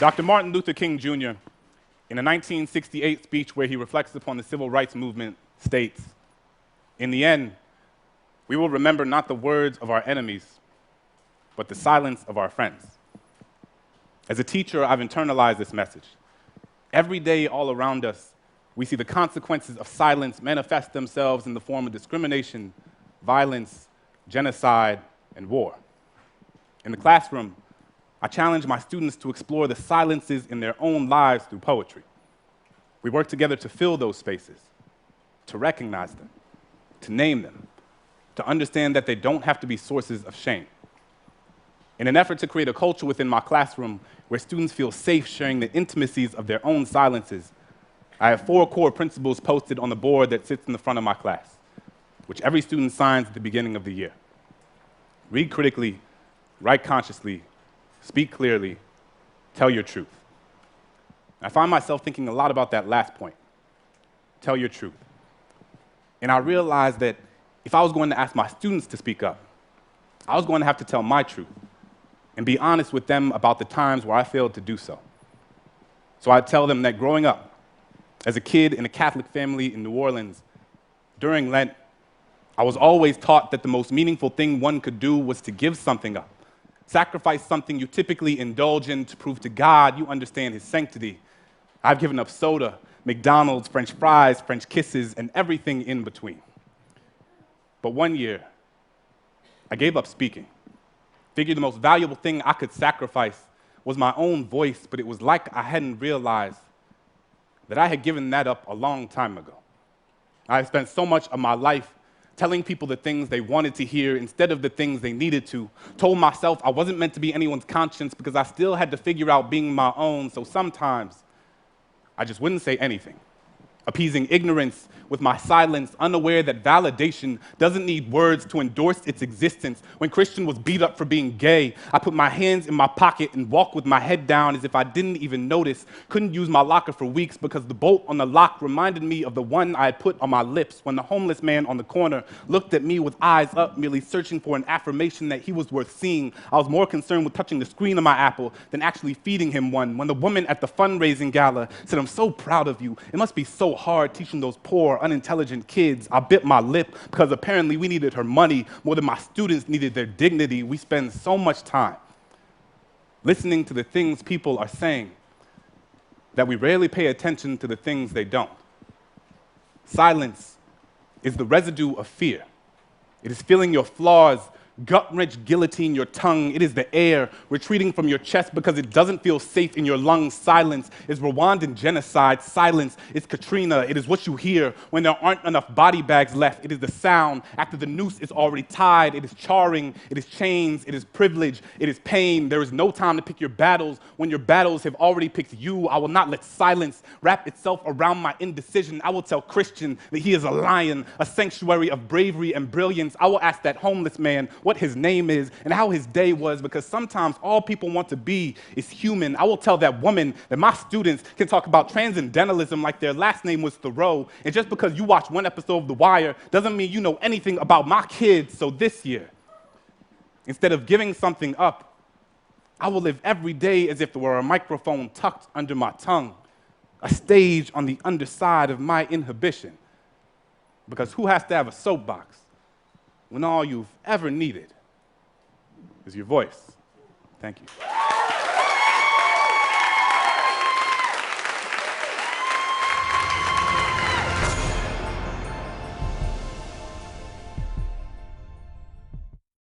Dr. Martin Luther King Jr., in a 1968 speech where he reflects upon the civil rights movement, states, "In the end, we will remember not the words of our enemies, but the silence of our friends." As a teacher, I've internalized this message. Every day all around us, we see the consequences of silence manifest themselves in the form of discrimination, violence, genocide, and war. In the classroom, I challenge my students to explore the silences in their own lives through poetry. We work together to fill those spaces, to recognize them, to name them, to understand that they don't have to be sources of shame. In an effort to create a culture within my classroom where students feel safe sharing the intimacies of their own silences, I have 4 core principles posted on the board that sits in the front of my class, which every student signs at the beginning of the year. Read critically, write consciously, speak clearly, tell your truth. I find myself thinking a lot about that last point, tell your truth. And I realized that if I was going to ask my students to speak up, I was going to have to tell my truth and be honest with them about the times where I failed to do so. So I'd tell them that growing up, as a kid in a Catholic family in New Orleans, during Lent, I was always taught that the most meaningful thing one could do was to give something up. Sacrifice something you typically indulge in to prove to God you understand His sanctity. I've given up soda, McDonald's, French fries, French kisses, and everything in between. But one year, I gave up speaking. Figured the most valuable thing I could sacrifice was my own voice, but it was like I hadn't realized that I had given that up a long time ago. I had spent so much of my life telling people the things they wanted to hear instead of the things they needed to, told myself I wasn't meant to be anyone's conscience because I still had to figure out being my own, so sometimes I just wouldn't say anything, appeasing ignorance with my silence, unaware that validation doesn't need words to endorse its existence. When Christian was beat up for being gay, I put my hands in my pocket and walked with my head down as if I didn't even notice. Couldn't use my locker for weeks because the bolt on the lock reminded me of the one I had put on my lips when the homeless man on the corner looked at me with eyes up, merely searching for an affirmation that he was worth seeing. I was more concerned with touching the screen of my Apple than actually feeding him one. When the woman at the fundraising gala said, "I'm so proud of you. It must be so hard teaching those poor, unintelligent kids," I bit my lip because apparently we needed her money more than my students needed their dignity. We spend so much time listening to the things people are saying that we rarely pay attention to the things they don't. Silence is the residue of fear. It is feeling your flaws gut-wrench guillotine your tongue. It is the air retreating from your chest because it doesn't feel safe in your lungs. Silence is Rwandan genocide. Silence is Katrina. It is what you hear when there aren't enough body bags left. It is the sound after the noose is already tied. It is charring. It is chains. It is privilege. It is pain. There is no time to pick your battles when your battles have already picked you. I will not let silence wrap itself around my indecision. I will tell Christian that he is a lion, a sanctuary of bravery and brilliance. I will ask that homeless man what his name is and how his day was, because sometimes all people want to be is human. I will tell that woman that my students can talk about transcendentalism like their last name was Thoreau, and just because you watch one episode of The Wire doesn't mean you know anything about my kids. So this year, instead of giving something up, I will live every day as if there were a microphone tucked under my tongue, a stage on the underside of my inhibition. Because who has to have a soapbox when all you've ever needed is your voice? Thank you.